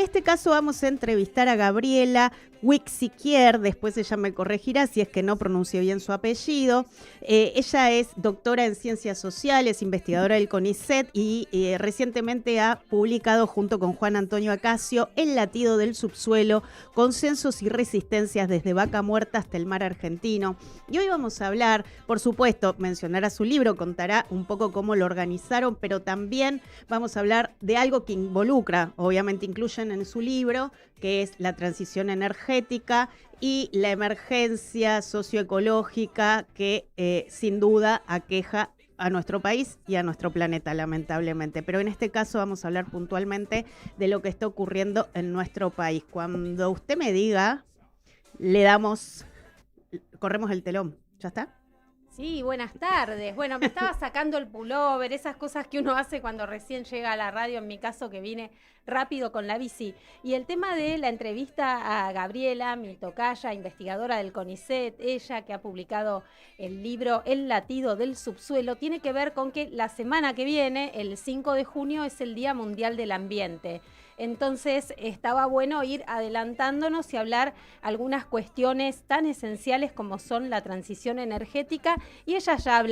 En este caso vamos a entrevistar a Gabriela Wicksiquier, después ella me corregirá si es que no pronuncio bien su apellido. Ella es doctora en Ciencias Sociales, investigadora del CONICET y recientemente ha publicado junto con Juan Antonio Acacio El latido del subsuelo, consensos y resistencias desde Vaca Muerta hasta el mar argentino. Y hoy vamos a hablar, por supuesto, mencionará su libro, contará un poco cómo lo organizaron, pero también vamos a hablar de algo que involucra, obviamente incluyen en su libro, que es la transición energética y la emergencia socioecológica que sin duda aqueja a nuestro país y a nuestro planeta, lamentablemente. Pero en este caso vamos a hablar puntualmente de lo que está ocurriendo en nuestro país. Cuando usted me diga, corremos el telón. ¿Ya está? Sí, buenas tardes. Bueno, me estaba sacando el pullover, esas cosas que uno hace cuando recién llega a la radio, en mi caso que vine rápido con la bici. Y el tema de la entrevista a Gabriela, mi tocaya, investigadora del CONICET, ella que ha publicado el libro El latido del subsuelo, tiene que ver con que la semana que viene, el 5 de junio, es el Día Mundial del Ambiente. Entonces estaba bueno ir adelantándonos y hablar algunas cuestiones tan esenciales como son la transición energética, y ella ya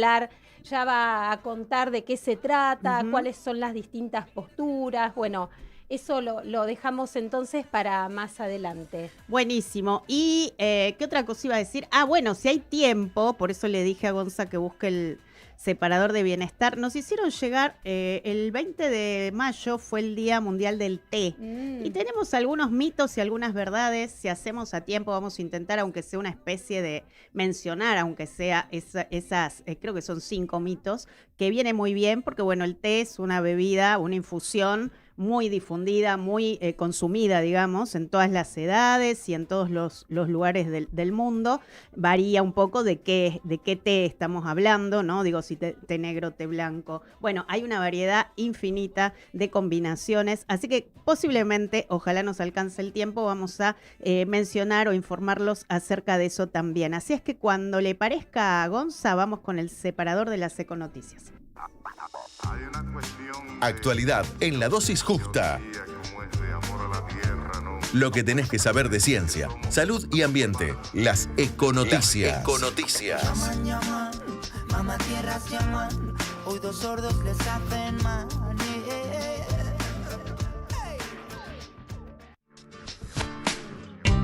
va a contar de qué se trata, cuáles son las distintas posturas. Bueno, eso lo dejamos entonces para más adelante. Buenísimo. ¿Y qué otra cosa iba a decir? Bueno, si hay tiempo, por eso le dije a Gonza que busque el separador de bienestar. Nos hicieron llegar, el 20 de mayo fue el Día Mundial del Té. Y tenemos algunos mitos y algunas verdades. Si hacemos a tiempo, vamos a intentar, aunque sea una especie de mencionar, aunque sea esas, creo que son 5 mitos, que viene muy bien, porque bueno, el té es una bebida, una infusión muy difundida, muy consumida, digamos, en todas las edades y en todos los lugares del mundo. Varía un poco de qué té estamos hablando, ¿no? Digo, si té negro, té blanco. Bueno, hay una variedad infinita de combinaciones, así que posiblemente, ojalá nos alcance el tiempo, vamos a mencionar o informarlos acerca de eso también. Así es que cuando le parezca a Gonza, vamos con el separador de las econoticias. Actualidad en la dosis justa. Lo que tenés que saber de ciencia, salud y ambiente. Las econoticias. Mamá tierras llaman, hoy dos sordos les hacen mal.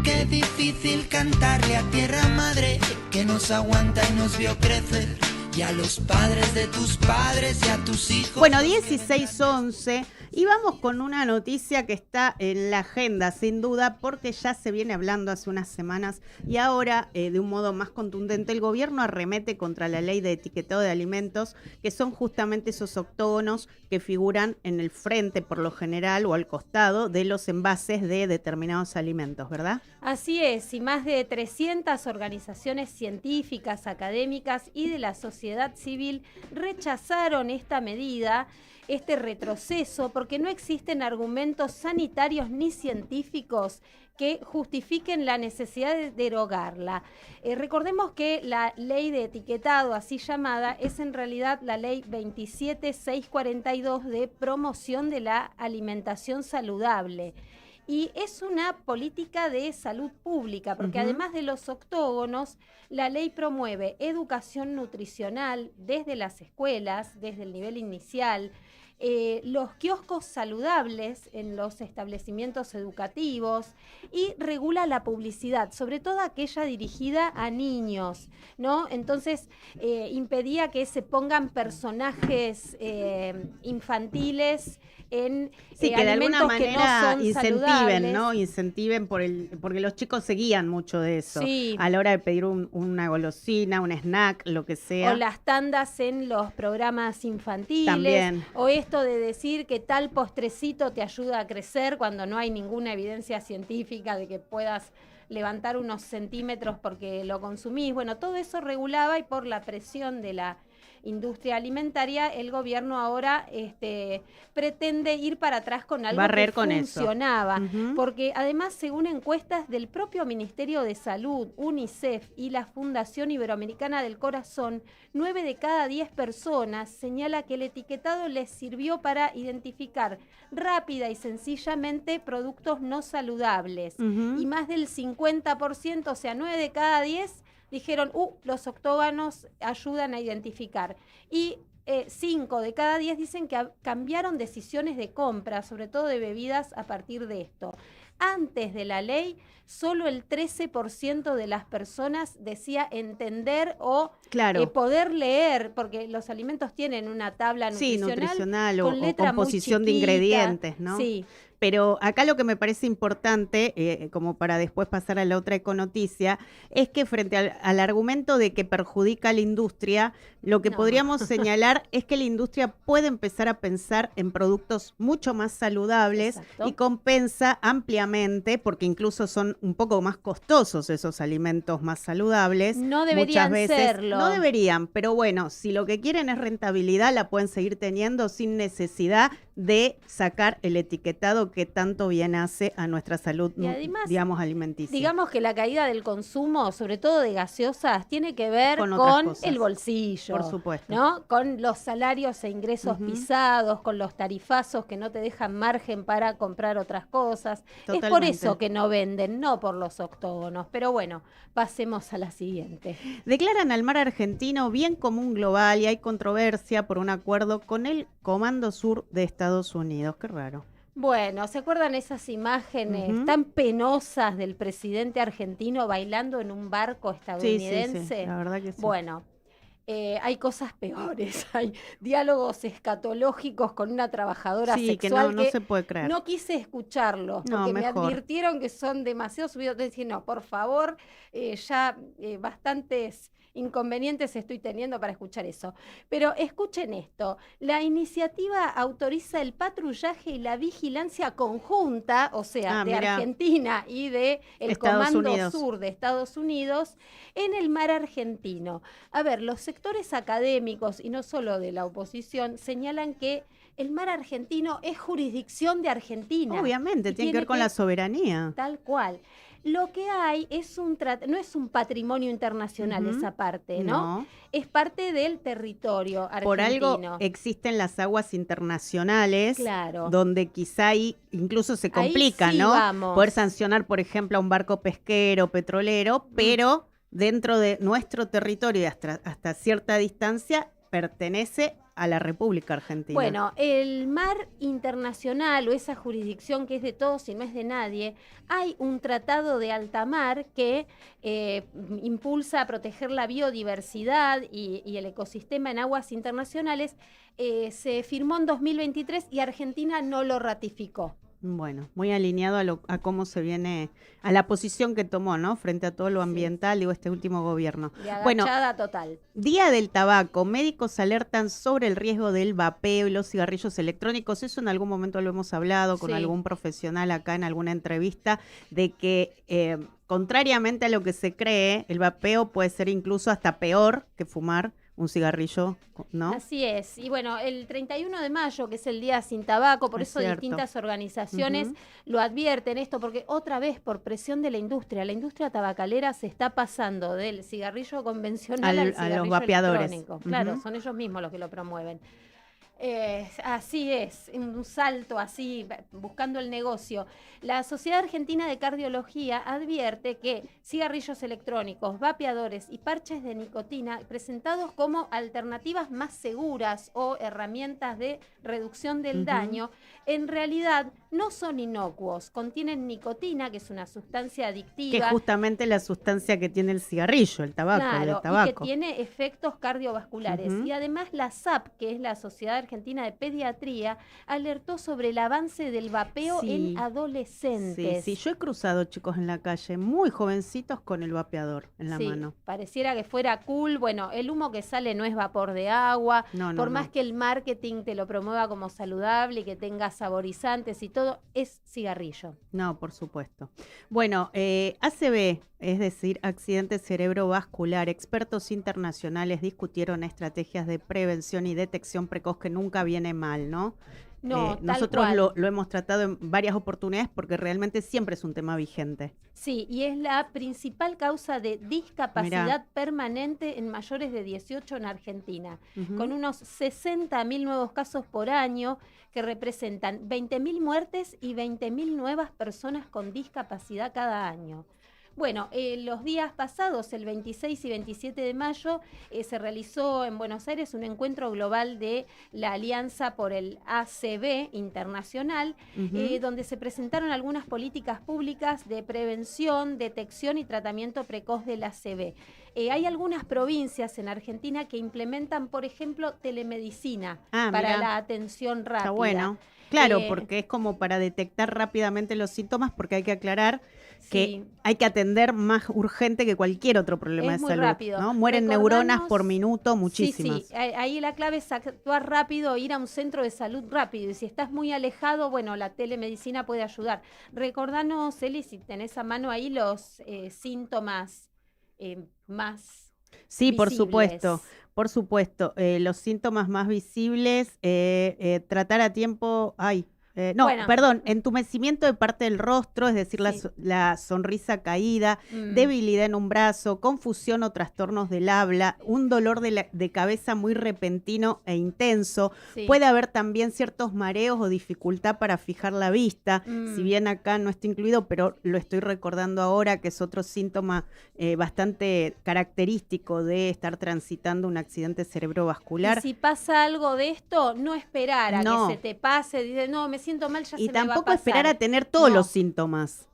Qué difícil cantarle a tierra madre que nos aguanta y nos vio crecer. Y a los padres de tus padres y a tus hijos. Bueno, 16:11 y vamos con una noticia que está en la agenda, sin duda, porque ya se viene hablando hace unas semanas y ahora, de un modo más contundente, el gobierno arremete contra la ley de etiquetado de alimentos, que son justamente esos octógonos que figuran en el frente, por lo general, o al costado de los envases de determinados alimentos, ¿verdad? Así es, y más de 300 organizaciones científicas, académicas y de la sociedad civil rechazaron esta medida, este retroceso, porque no existen argumentos sanitarios ni científicos que justifiquen la necesidad de derogarla. Recordemos que la ley de etiquetado, así llamada, es en realidad la ley 27642 de promoción de la alimentación saludable. Y es una política de salud pública, porque además de los octógonos, la ley promueve educación nutricional desde las escuelas, desde el nivel inicial, los kioscos saludables en los establecimientos educativos, y regula la publicidad, sobre todo aquella dirigida a niños, ¿no? Entonces, impedía que se pongan personajes infantiles en que de alguna manera no incentiven, ¿no? Incentiven porque los chicos se guían mucho de eso. Sí. A la hora de pedir una golosina, un snack, lo que sea. O las tandas en los programas infantiles. También. O esto de decir que tal postrecito te ayuda a crecer cuando no hay ninguna evidencia científica de que puedas levantar unos centímetros porque lo consumís. Bueno, todo eso regulaba, y por la presión de la industria alimentaria, el gobierno ahora pretende ir para atrás con algo Barrer que con funcionaba. eso. Porque además, según encuestas del propio Ministerio de Salud, UNICEF y la Fundación Iberoamericana del Corazón, 9 de cada 10 personas señala que el etiquetado les sirvió para identificar rápida y sencillamente productos no saludables. Y más del 50%, o sea, 9 de cada 10, dijeron, los octógonos ayudan a identificar. Y 5 de cada 10 dicen que cambiaron decisiones de compra, sobre todo de bebidas, a partir de esto. Antes de la ley, solo el 13% de las personas decía entender o poder leer, porque los alimentos tienen una tabla nutricional o letra composición muy de chiquita, ingredientes, ¿no? Sí. Pero acá lo que me parece importante, como para después pasar a la otra econoticia, es que frente al argumento de que perjudica a la industria, lo que podríamos señalar es que la industria puede empezar a pensar en productos mucho más saludables. Exacto. Y compensa ampliamente, porque incluso son un poco más costosos esos alimentos más saludables. No deberían muchas veces, serlo. No deberían, pero bueno, si lo que quieren es rentabilidad, la pueden seguir teniendo sin necesidad de sacar el etiquetado que tanto bien hace a nuestra salud, y además, digamos, alimenticia. Digamos que la caída del consumo, sobre todo de gaseosas, tiene que ver con el bolsillo. Por supuesto. ¿No? Con los salarios e ingresos pisados, con los tarifazos que no te dejan margen para comprar otras cosas. Totalmente. Es por eso que no venden, no por los octógonos. Pero bueno, pasemos a la siguiente. Declaran al mar argentino bien común global y hay controversia por un acuerdo con el Comando Sur de Estados Unidos. Qué raro. Bueno, ¿se acuerdan esas imágenes tan penosas del presidente argentino bailando en un barco estadounidense? Sí, la verdad que sí. Bueno, hay cosas peores, hay diálogos escatológicos con una trabajadora sexual que no se puede creer. No quise escucharlos, porque me advirtieron que son demasiado subidos. Entonces dije, no, por favor, bastantes inconvenientes estoy teniendo para escuchar eso. Pero escuchen esto, la iniciativa autoriza el patrullaje y la vigilancia conjunta, o sea, de Argentina y de el Comando Sur de Estados Unidos, en el mar argentino. A ver, los sectores académicos, y no solo de la oposición, señalan que el mar argentino es jurisdicción de Argentina. Obviamente, tiene que ver con la soberanía. Tal cual. Lo que hay es no es un patrimonio internacional esa parte, ¿no? Es parte del territorio argentino. Por algo existen las aguas internacionales, donde quizá ahí incluso se complica, ¿no? Vamos. Poder sancionar, por ejemplo, a un barco pesquero, petrolero, pero dentro de nuestro territorio y hasta cierta distancia pertenece a la República Argentina. Bueno, el mar internacional o esa jurisdicción que es de todos y no es de nadie, hay un tratado de alta mar que impulsa a proteger la biodiversidad y el ecosistema en aguas internacionales. Se firmó en 2023 y Argentina no lo ratificó. Bueno, muy alineado a cómo se viene, a la posición que tomó, ¿no? Frente a todo lo ambiental, digo, este último gobierno. De agachada total. Día del tabaco. Médicos alertan sobre el riesgo del vapeo y los cigarrillos electrónicos. Eso en algún momento lo hemos hablado con algún profesional acá en alguna entrevista, de que contrariamente a lo que se cree, el vapeo puede ser incluso hasta peor que fumar un cigarrillo, ¿no? Así es. Y bueno, el 31 de mayo, que es el Día Sin Tabaco, por eso distintas organizaciones lo advierten esto, porque otra vez, por presión de la industria tabacalera se está pasando del cigarrillo convencional al cigarrillo a los vapeadores. Electrónico. Claro, son ellos mismos los que lo promueven. Así es, un salto así, buscando el negocio. La Sociedad Argentina de Cardiología advierte que cigarrillos electrónicos, vapeadores y parches de nicotina presentados como alternativas más seguras o herramientas de reducción del daño, en realidad no son inocuos, contienen nicotina, que es una sustancia adictiva. Que es justamente la sustancia que tiene el cigarrillo, el tabaco. Claro, y que tiene efectos cardiovasculares. Y además la SAP, que es la Sociedad Argentina de Pediatría alertó sobre el avance del vapeo en adolescentes. Sí, yo he cruzado chicos en la calle, muy jovencitos con el vapeador en la mano. Pareciera que fuera cool. Bueno, el humo que sale no es vapor de agua, por más que el marketing te lo promueva como saludable y que tenga saborizantes y todo, es cigarrillo. No, por supuesto. Bueno, ACV, es decir, accidente cerebrovascular, expertos internacionales discutieron estrategias de prevención y detección precoz, que nunca viene mal, ¿no? No, nosotros lo hemos tratado en varias oportunidades porque realmente siempre es un tema vigente. Sí, y es la principal causa de discapacidad permanente en mayores de 18 en Argentina, con unos 60.000 nuevos casos por año que representan 20.000 muertes y 20.000 nuevas personas con discapacidad cada año. Bueno, los días pasados, el 26 y 27 de mayo, se realizó en Buenos Aires un encuentro global de la Alianza por el ACV Internacional, donde se presentaron algunas políticas públicas de prevención, detección y tratamiento precoz del ACV. Hay algunas provincias en Argentina que implementan, por ejemplo, telemedicina para la atención rápida. Está bueno. Claro, porque es como para detectar rápidamente los síntomas, porque hay que aclarar que hay que atender más urgente que cualquier otro problema de salud. Rápido. ¿No? Mueren neuronas por minuto, muchísimas. Sí, ahí la clave es actuar rápido, ir a un centro de salud rápido. Y si estás muy alejado, bueno, la telemedicina puede ayudar. Recordanos, Eli, si tenés a mano ahí los síntomas más visibles. Por supuesto. Por supuesto, los síntomas más visibles, tratar a tiempo, entumecimiento de parte del rostro, es decir, la sonrisa caída, debilidad en un brazo, confusión o trastornos del habla, un dolor de cabeza muy repentino e intenso. Puede haber también ciertos mareos o dificultad para fijar la vista, si bien acá no está incluido, pero lo estoy recordando ahora, que es otro síntoma bastante característico de estar transitando un accidente cerebrovascular. Y si pasa algo de esto, no esperar a que se te pase, dice, no, me siento mal, ya se me va a pasar. Y tampoco esperar a tener todos los síntomas.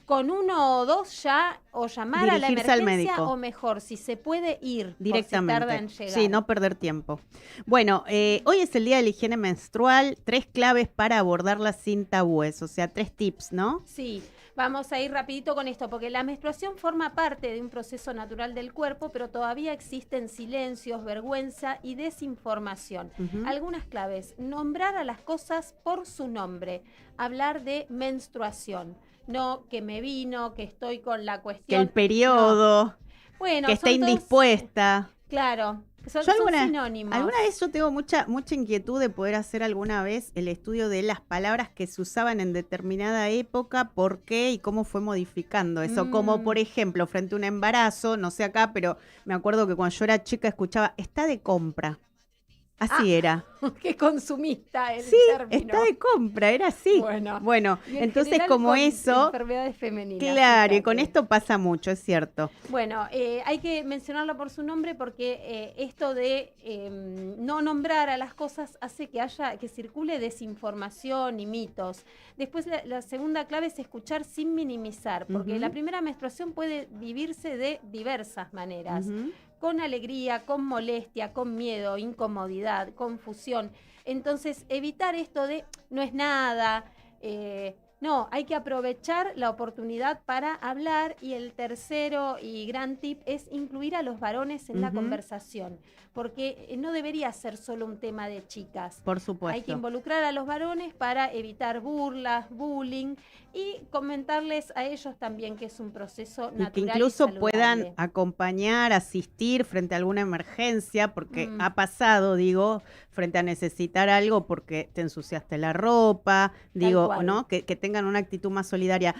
Con 1 o 2 ya, o llamar a la emergencia, al médico. O mejor, si se puede ir directamente, si tarda en llegar. Sí, no perder tiempo. Bueno, hoy es el día de la higiene menstrual, 3 claves para abordarla sin tabúes, o sea, 3 tips, ¿no? Sí. Vamos a ir rapidito con esto, porque la menstruación forma parte de un proceso natural del cuerpo, pero todavía existen silencios, vergüenza y desinformación. Algunas claves: nombrar a las cosas por su nombre, hablar de menstruación, no que me vino, que estoy con la cuestión. Que el periodo, no. Bueno, que está indispuesta. Claro. Son sinónimos. Alguna vez yo tengo mucha inquietud de poder hacer alguna vez el estudio de las palabras que se usaban en determinada época, por qué y cómo fue modificando eso. Como por ejemplo, frente a un embarazo, no sé acá, pero me acuerdo que cuando yo era chica escuchaba, está de compra. Así era. Qué consumista el término. Está de compra, era así. Bueno, entonces como eso... enfermedades femeninas. Claro, y con esto pasa mucho, es cierto. Bueno, hay que mencionarlo por su nombre porque esto de no nombrar a las cosas hace que circule desinformación y mitos. Después la segunda clave es escuchar sin minimizar, porque la primera menstruación puede vivirse de diversas maneras. Con alegría, con molestia, con miedo, incomodidad, confusión. Entonces, evitar esto de no es nada, no, hay que aprovechar la oportunidad para hablar. Y el tercero y gran tip es incluir a los varones en la conversación, porque no debería ser solo un tema de chicas. Por supuesto. Hay que involucrar a los varones para evitar burlas, bullying y comentarles a ellos también que es un proceso natural y que incluso saludable. Puedan acompañar, asistir frente a alguna emergencia, porque ha pasado, digo, frente a necesitar algo porque te ensuciaste la ropa, digo, ¿no? Que tengan una actitud más solidaria.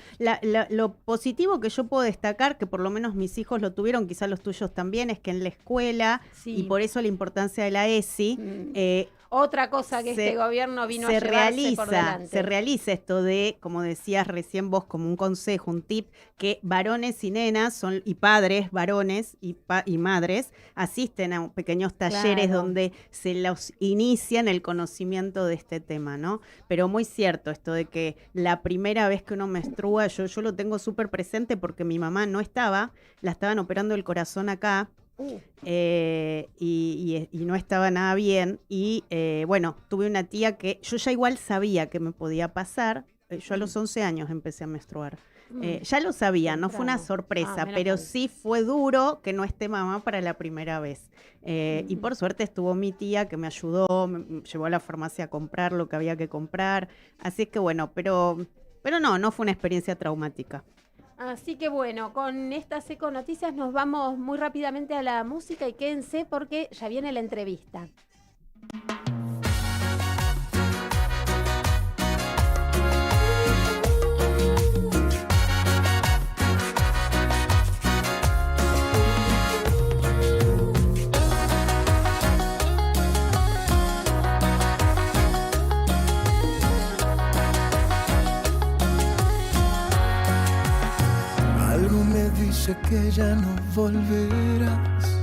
Lo positivo que yo puedo destacar, que por lo menos mis hijos lo tuvieron, quizás los tuyos también, es que en la escuela, y por eso la importancia de la ESI, otra cosa que este gobierno vino a llevarse por delante. Se realiza esto de, como decías recién vos, como un consejo, un tip, que varones y nenas y padres, varones y madres, asisten a pequeños talleres donde se los inicia en el conocimiento de este tema, ¿no? Pero muy cierto esto de que la primera vez que uno menstrua, yo lo tengo súper presente porque mi mamá no estaba, la estaban operando el corazón acá, y no estaba nada bien. Y bueno, tuve una tía que yo ya igual sabía que me podía pasar. Yo a los 11 años empecé a menstruar. Ya lo sabía, no fue una sorpresa, pero sí fue duro que no esté mamá para la primera vez. Y por suerte estuvo mi tía que me ayudó, me llevó a la farmacia a comprar lo que había que comprar. Así es que bueno, pero no fue una experiencia traumática. Así que bueno, con estas econoticias nos vamos muy rápidamente a la música y quédense porque ya viene la entrevista. Algo me dice que ya no volverás.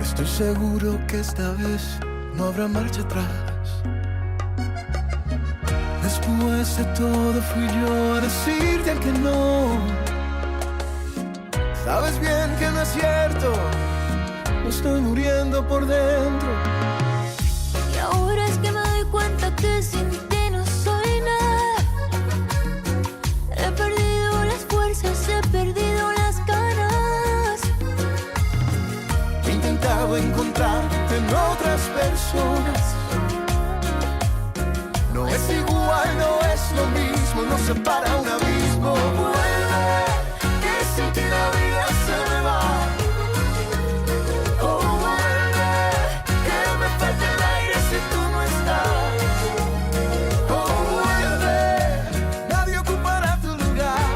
Estoy seguro que esta vez no habrá marcha atrás. Después de todo fui yo a decirte que no. Sabes bien que no es cierto, me estoy muriendo por dentro. Y ahora es que me doy cuenta que sin ti no soy nada. He perdido las fuerzas, he perdido las ganas. He intentado encontrarte en otras personas. No es igual, no es lo mismo, nos separa un abismo. Vuelve, que sin ti la vida se me va. Oh, vuelve, que me falta el aire si tú no estás. Oh, vuelve, nadie ocupará tu lugar.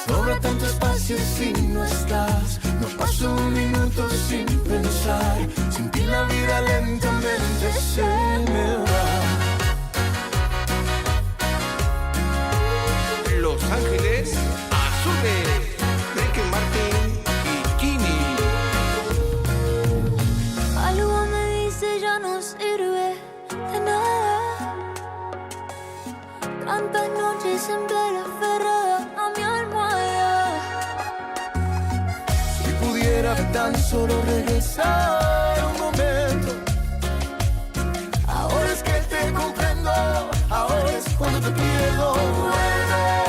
Sobra tanto espacio si no estás. No paso un minuto sin pensar. Sin ti la vida lentamente se me va. Los Ángeles Azules, Ricky Martin y Kini. Algo me dice ya no sirve de nada. Tantas noches en vela aferrada a mi almohada. Si pudiera tan solo regresar un momento. Ahora es que te comprendo, ahora es cuando te pierdo. Vuelve,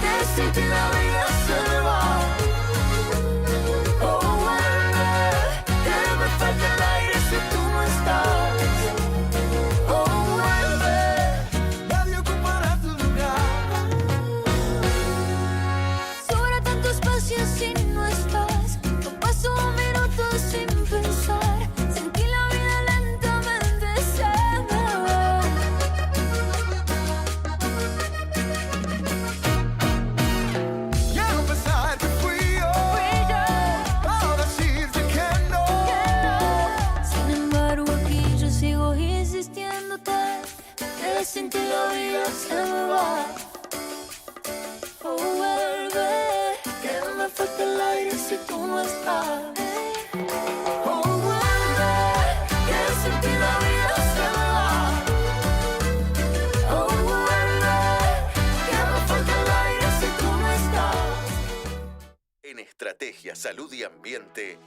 que sin ti la vida se me va. Oh, vuelve, que me falta el aire si tú no estás. Oh, vuelve, nadie ocupará tu lugar. Sobra tanto espacio si no estás. No paso un minuto sin pensar. Sin ti la vida lentamente se me va. Ya no pensar que fui yo, para decirte que no. Sin embargo aquí yo sigo insistiéndote que sin ti la vida se me va. Oh, vuelve, Que me falta el aire si tú no estás. Oh, vuelve, que sin ti la vida se me va. Oh, vuelve, que me falta el aire si tú no estás. En Estrategia Salud y Ambiente.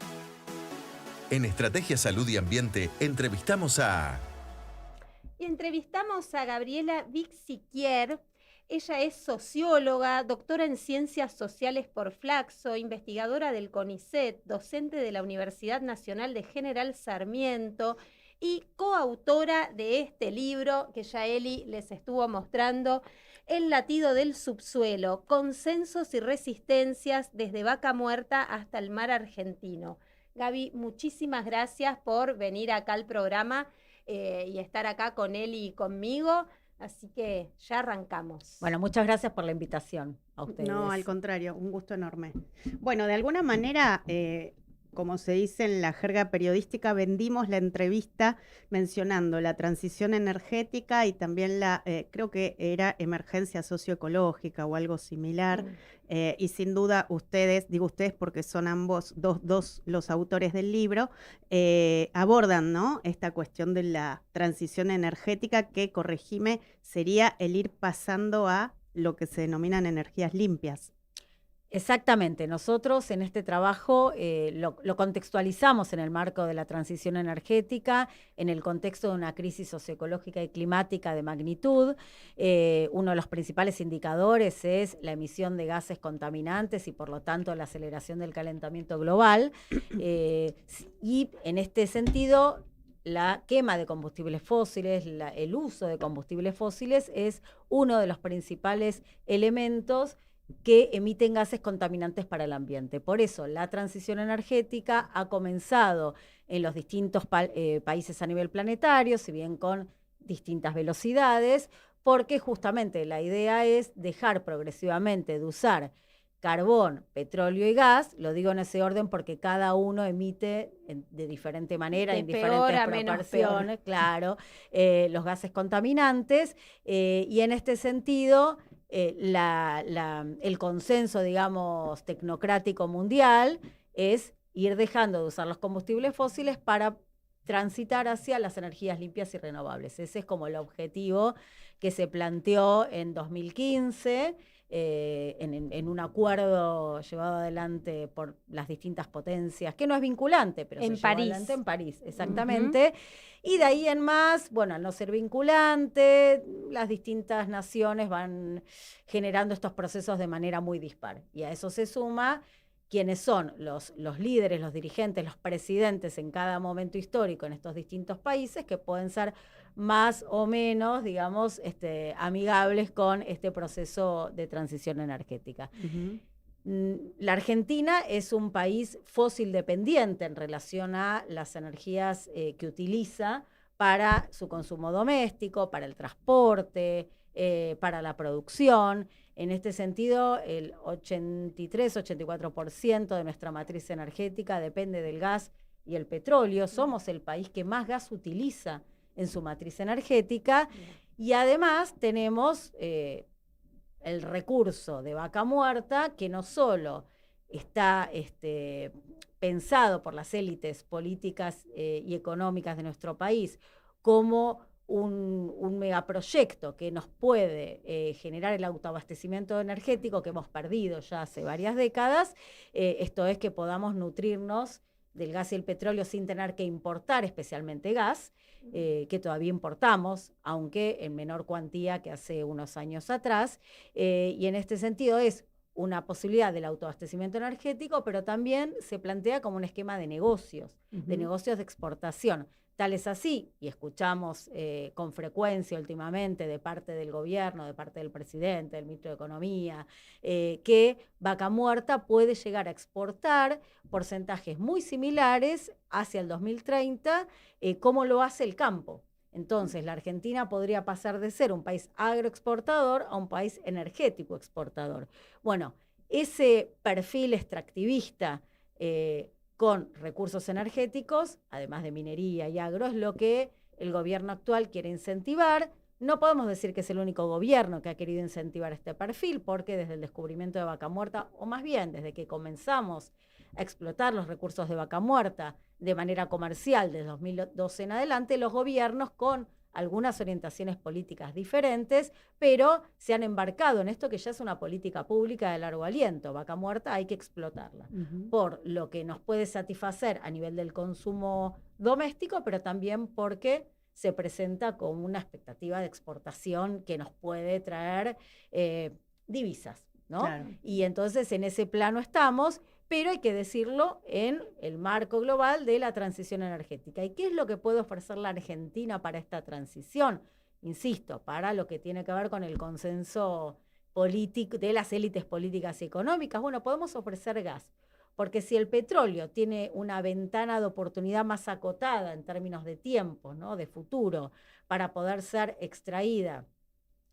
En Estrategia Salud y Ambiente entrevistamos a... Y entrevistamos a Gabriela Vixiquier. Ella es socióloga, doctora en Ciencias Sociales por Flaxo, investigadora del CONICET, docente de la Universidad Nacional de General Sarmiento y coautora de este libro que ya Eli les estuvo mostrando, El latido del subsuelo, consensos y resistencias desde Vaca Muerta hasta el mar argentino. Gaby, muchísimas gracias por venir acá al programa y estar acá con Eli y conmigo. Así que ya arrancamos. Bueno, muchas gracias por la invitación a ustedes. No, al contrario, un gusto enorme. Bueno, de alguna manera, como se dice en la jerga periodística, vendimos la entrevista mencionando la transición energética y también la, creo que era emergencia socioecológica o algo similar. Y sin duda ustedes, digo ustedes porque son ambos dos los autores del libro, abordan, ¿no?, esta cuestión de la transición energética que, corregime, sería el ir pasando a lo que se denominan energías limpias. Exactamente. Nosotros en este trabajo lo contextualizamos en el marco de la transición energética, en el contexto de una crisis socioecológica y climática de magnitud. Uno de los principales indicadores es la emisión de gases contaminantes y por lo tanto la aceleración del calentamiento global. Y en este sentido, la quema de combustibles fósiles, el uso de combustibles fósiles es uno de los principales elementos que emiten gases contaminantes para el ambiente. Por eso, la transición energética ha comenzado en los distintos países a nivel planetario, si bien con distintas velocidades, porque justamente la idea es dejar progresivamente de usar carbón, petróleo y gas. Lo digo en ese orden porque cada uno emite de diferente manera, en diferentes proporciones, claro, los gases contaminantes, y en este sentido el consenso, digamos, tecnocrático mundial es ir dejando de usar los combustibles fósiles para transitar hacia las energías limpias y renovables. Ese es como el objetivo que se planteó en 2015, en un acuerdo llevado adelante por las distintas potencias, que no es vinculante, pero en se París. llevó adelante en París, exactamente. Y de ahí en más, bueno, al no ser vinculante, las distintas naciones van generando estos procesos de manera muy dispar. Y a eso se suma quienes son los líderes, los dirigentes, los presidentes en cada momento histórico en estos distintos países, que pueden ser más o menos, digamos, amigables con este proceso de transición energética. La Argentina es un país fósil dependiente en relación a las energías que utiliza para su consumo doméstico, para el transporte, para la producción. En este sentido, el 83-84% de nuestra matriz energética depende del gas y el petróleo. Somos el país que más gas utiliza en su matriz energética, y además tenemos el recurso de Vaca Muerta, que no solo está pensado por las élites políticas y económicas de nuestro país como un megaproyecto que nos puede generar el autoabastecimiento energético que hemos perdido ya hace varias décadas, esto es que podamos nutrirnos del gas y el petróleo sin tener que importar especialmente gas, que todavía importamos, aunque en menor cuantía que hace unos años atrás, y en este sentido es una posibilidad del autoabastecimiento energético, pero también se plantea como un esquema de negocios de exportación. Tal es así, y escuchamos con frecuencia últimamente de parte del gobierno, de parte del presidente, del ministro de Economía, que Vaca Muerta puede llegar a exportar porcentajes muy similares hacia el 2030, como lo hace el campo. Entonces, la Argentina podría pasar de ser un país agroexportador a un país energético exportador. Bueno, ese perfil extractivista con recursos energéticos, además de minería y agro, es lo que el gobierno actual quiere incentivar. No podemos decir que es el único gobierno que ha querido incentivar este perfil, porque desde el descubrimiento de Vaca Muerta, o más bien desde que comenzamos a explotar los recursos de Vaca Muerta de manera comercial desde 2012 en adelante, los gobiernos con algunas orientaciones políticas diferentes, pero se han embarcado en esto que ya es una política pública de largo aliento. Vaca Muerta hay que explotarla, por lo que nos puede satisfacer a nivel del consumo doméstico, pero también porque se presenta como una expectativa de exportación que nos puede traer divisas, ¿no? Claro. Y entonces en ese plano estamos, pero hay que decirlo en el marco global de la transición energética. ¿Y qué es lo que puede ofrecer la Argentina para esta transición? Insisto, para lo que tiene que ver con el consenso político de las élites políticas y económicas. Bueno, podemos ofrecer gas, porque si el petróleo tiene una ventana de oportunidad más acotada en términos de tiempo, ¿no?, de futuro, para poder ser extraída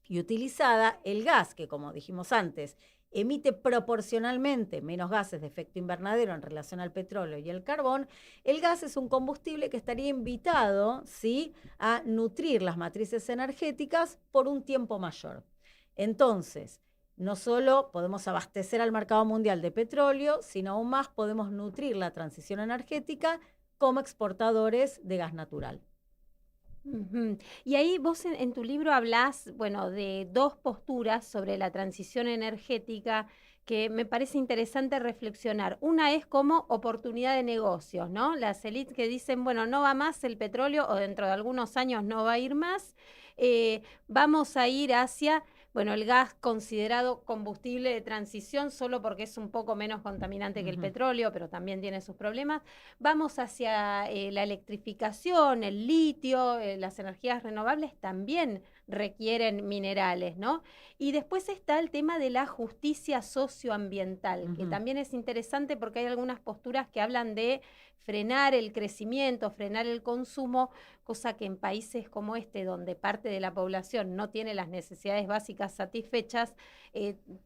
y utilizada, el gas, que como dijimos antes, emite proporcionalmente menos gases de efecto invernadero en relación al petróleo y el carbón, el gas es un combustible que estaría invitado, ¿sí?, a nutrir las matrices energéticas por un tiempo mayor. Entonces, no solo podemos abastecer al mercado mundial de petróleo, sino aún más podemos nutrir la transición energética como exportadores de gas natural. Y ahí vos en tu libro hablás, bueno, de dos posturas sobre la transición energética que me parece interesante reflexionar. Una es como oportunidad de negocios, ¿no? Las élites que dicen, bueno, no va más el petróleo o dentro de algunos años no va a ir más, vamos a ir hacia, bueno, el gas considerado combustible de transición solo porque es un poco menos contaminante que el petróleo, pero también tiene sus problemas. Vamos hacia la electrificación, el litio, las energías renovables también requieren minerales, ¿no? Y después está el tema de la justicia socioambiental, que también es interesante porque hay algunas posturas que hablan de frenar el crecimiento, frenar el consumo, cosa que en países como este, donde parte de la población no tiene las necesidades básicas satisfechas,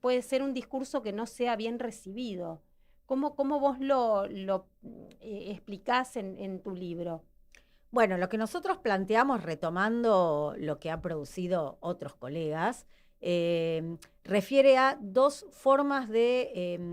puede ser un discurso que no sea bien recibido. ¿Cómo vos lo explicás en tu libro? Bueno, lo que nosotros planteamos, retomando lo que han producido otros colegas, refiere a dos formas de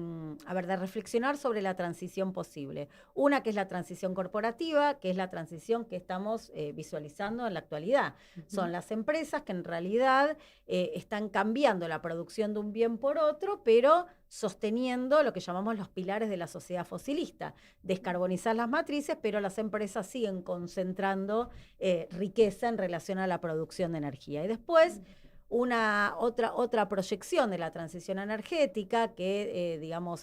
reflexionar sobre la transición posible. Una que es la transición corporativa, que es la transición que estamos visualizando en la actualidad. Son las empresas que en realidad están cambiando la producción de un bien por otro, pero sosteniendo lo que llamamos los pilares de la sociedad fosilista. Descarbonizar las matrices, pero las empresas siguen concentrando riqueza en relación a la producción de energía. Y después, otra proyección de la transición energética que,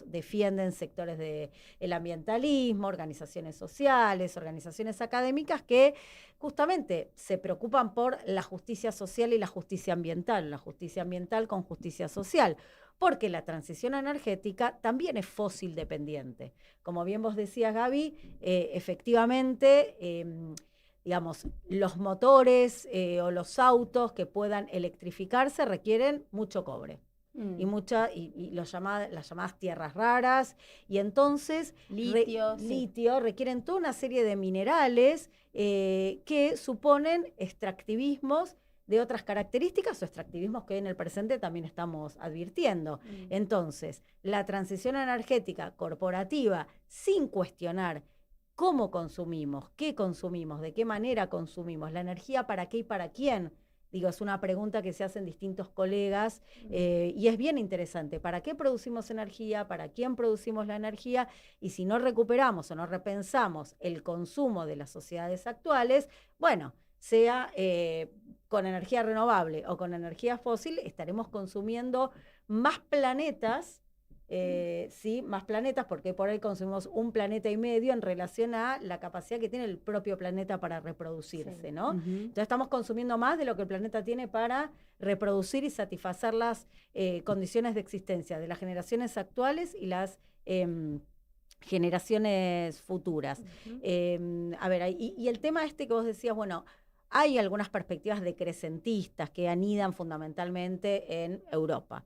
defienden sectores del ambientalismo, organizaciones sociales, organizaciones académicas que justamente se preocupan por la justicia social y la justicia ambiental con justicia social, porque la transición energética también es fósil dependiente. Como bien vos decías, Gaby, efectivamente, los motores o los autos que puedan electrificarse requieren mucho cobre y las llamadas tierras raras, y entonces litio requieren toda una serie de minerales que suponen extractivismos de otras características o extractivismos que en el presente también estamos advirtiendo. Entonces, la transición energética corporativa, sin cuestionar cómo consumimos, qué consumimos, de qué manera consumimos, la energía para qué y para quién. Digo, es una pregunta que se hacen distintos colegas y es bien interesante. ¿Para qué producimos energía? ¿Para quién producimos la energía? Y si no recuperamos o no repensamos el consumo de las sociedades actuales, bueno, sea con energía renovable o con energía fósil, estaremos consumiendo más planetas, más planetas, porque por ahí consumimos 1,5 planetas en relación a la capacidad que tiene el propio planeta para reproducirse, ¿no? Entonces estamos consumiendo más de lo que el planeta tiene para reproducir y satisfacer las condiciones de existencia de las generaciones actuales y las generaciones futuras. Y el tema que vos decías, bueno, hay algunas perspectivas decrecentistas que anidan fundamentalmente en Europa.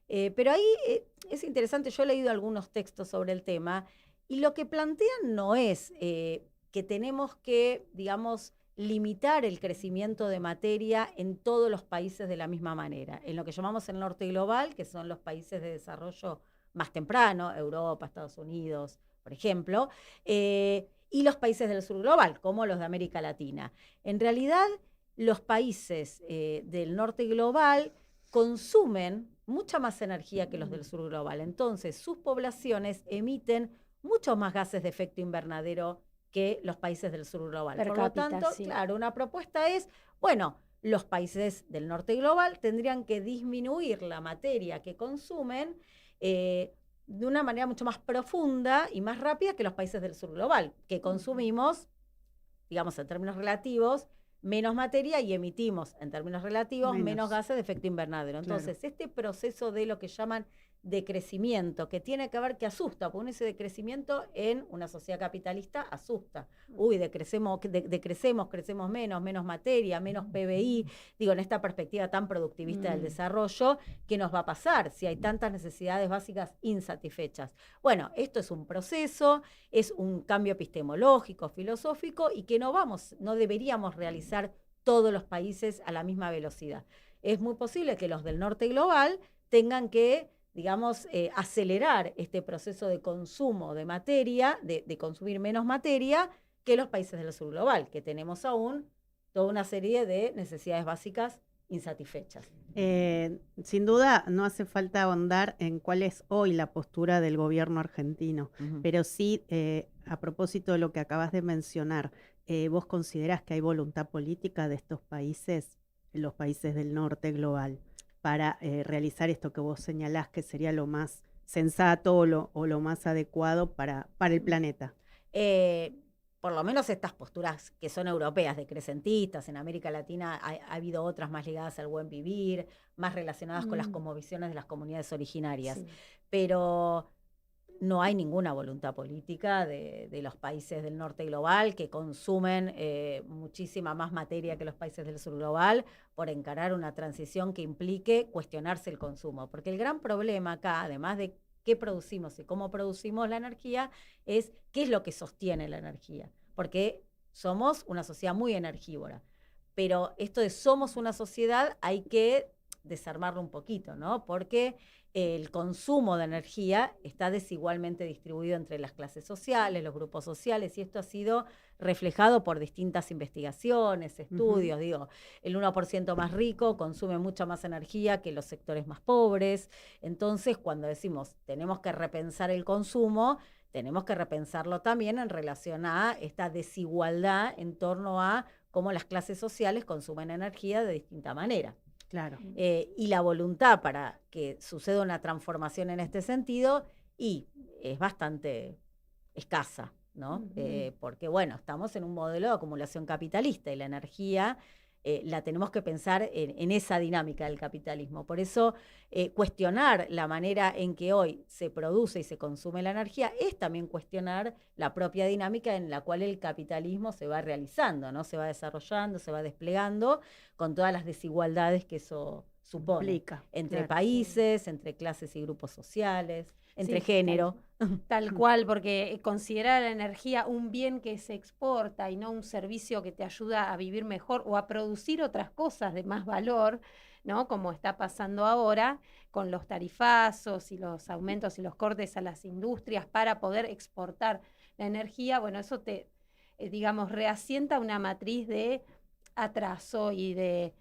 Pero ahí es interesante, yo he leído algunos textos sobre el tema, y lo que plantean no es que tenemos que, limitar el crecimiento de materia en todos los países de la misma manera. En lo que llamamos el norte global, que son los países de desarrollo más temprano, Europa, Estados Unidos, por ejemplo, y los países del sur global, como los de América Latina. En realidad, los países del norte global consumen mucha más energía que los del sur global. Entonces, sus poblaciones emiten muchos más gases de efecto invernadero que los países del sur global. Per Por cápita, lo tanto, sí. claro, una propuesta es, bueno, los países del norte global tendrían que disminuir la materia que consumen de una manera mucho más profunda y más rápida que los países del sur global, que consumimos, en términos relativos, menos materia y emitimos, en términos relativos, menos gases de efecto invernadero. Entonces, este proceso de lo que llaman decrecimiento, que tiene que ver, que asusta, porque ese decrecimiento en una sociedad capitalista asusta. Crecemos menos materia, menos PBI, en esta perspectiva tan productivista del desarrollo, ¿qué nos va a pasar si hay tantas necesidades básicas insatisfechas? Bueno, esto es un proceso, es un cambio epistemológico, filosófico, y que no deberíamos realizar todos los países a la misma velocidad. Es muy posible que los del norte global tengan que acelerar este proceso de consumo de materia, de consumir menos materia, que los países del sur global, que tenemos aún toda una serie de necesidades básicas insatisfechas. Sin duda no hace falta ahondar en cuál es hoy la postura del gobierno argentino, pero sí, a propósito de lo que acabas de mencionar, ¿vos considerás que hay voluntad política de estos países, los países del norte global, para realizar esto que vos señalás que sería lo más sensato o lo más adecuado para el planeta? Por lo menos estas posturas que son europeas, decrecentistas, en América Latina ha habido otras más ligadas al buen vivir, más relacionadas con las cosmovisiones de las comunidades originarias. Sí. Pero no hay ninguna voluntad política de los países del norte global que consumen muchísima más materia que los países del sur global por encarar una transición que implique cuestionarse el consumo. Porque el gran problema acá, además de qué producimos y cómo producimos la energía, es qué es lo que sostiene la energía. Porque somos una sociedad muy energívora. Pero esto de somos una sociedad hay que desarmarlo un poquito, ¿no? Porque el consumo de energía está desigualmente distribuido entre las clases sociales, los grupos sociales, y esto ha sido reflejado por distintas investigaciones, estudios. Digo, el 1% más rico consume mucha más energía que los sectores más pobres. Entonces, cuando decimos tenemos que repensar el consumo, tenemos que repensarlo también en relación a esta desigualdad en torno a cómo las clases sociales consumen energía de distinta manera. Claro. Y la voluntad para que suceda una transformación en este sentido y es bastante escasa, ¿no? Porque, bueno, estamos en un modelo de acumulación capitalista y la energía la tenemos que pensar en esa dinámica del capitalismo. Por eso, cuestionar la manera en que hoy se produce y se consume la energía es también cuestionar la propia dinámica en la cual el capitalismo se va realizando, ¿no? Se va desarrollando, se va desplegando con todas las desigualdades que eso supone. Entre países, entre clases y grupos sociales, entre género. Tal cual, porque considerar la energía un bien que se exporta y no un servicio que te ayuda a vivir mejor o a producir otras cosas de más valor, ¿no? Como está pasando ahora con los tarifazos y los aumentos y los cortes a las industrias para poder exportar la energía. Bueno, eso te, digamos, reasienta una matriz de atraso y de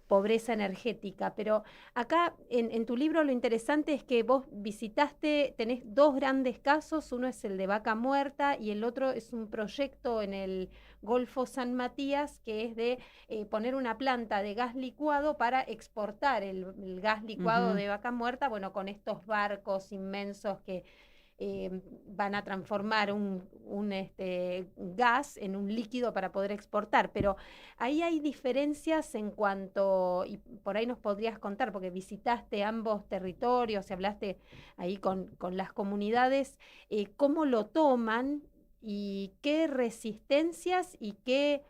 pobreza energética. Pero acá en tu libro lo interesante es que vos visitaste, tenés dos grandes casos, uno es el de Vaca Muerta y el otro es un proyecto en el Golfo San Matías que es de poner una planta de gas licuado para exportar el gas licuado de Vaca Muerta, bueno, con estos barcos inmensos que van a transformar un gas en un líquido para poder exportar, pero ahí hay diferencias en cuanto, y por ahí nos podrías contar, porque visitaste ambos territorios y hablaste ahí con las comunidades, cómo lo toman y qué resistencias y qué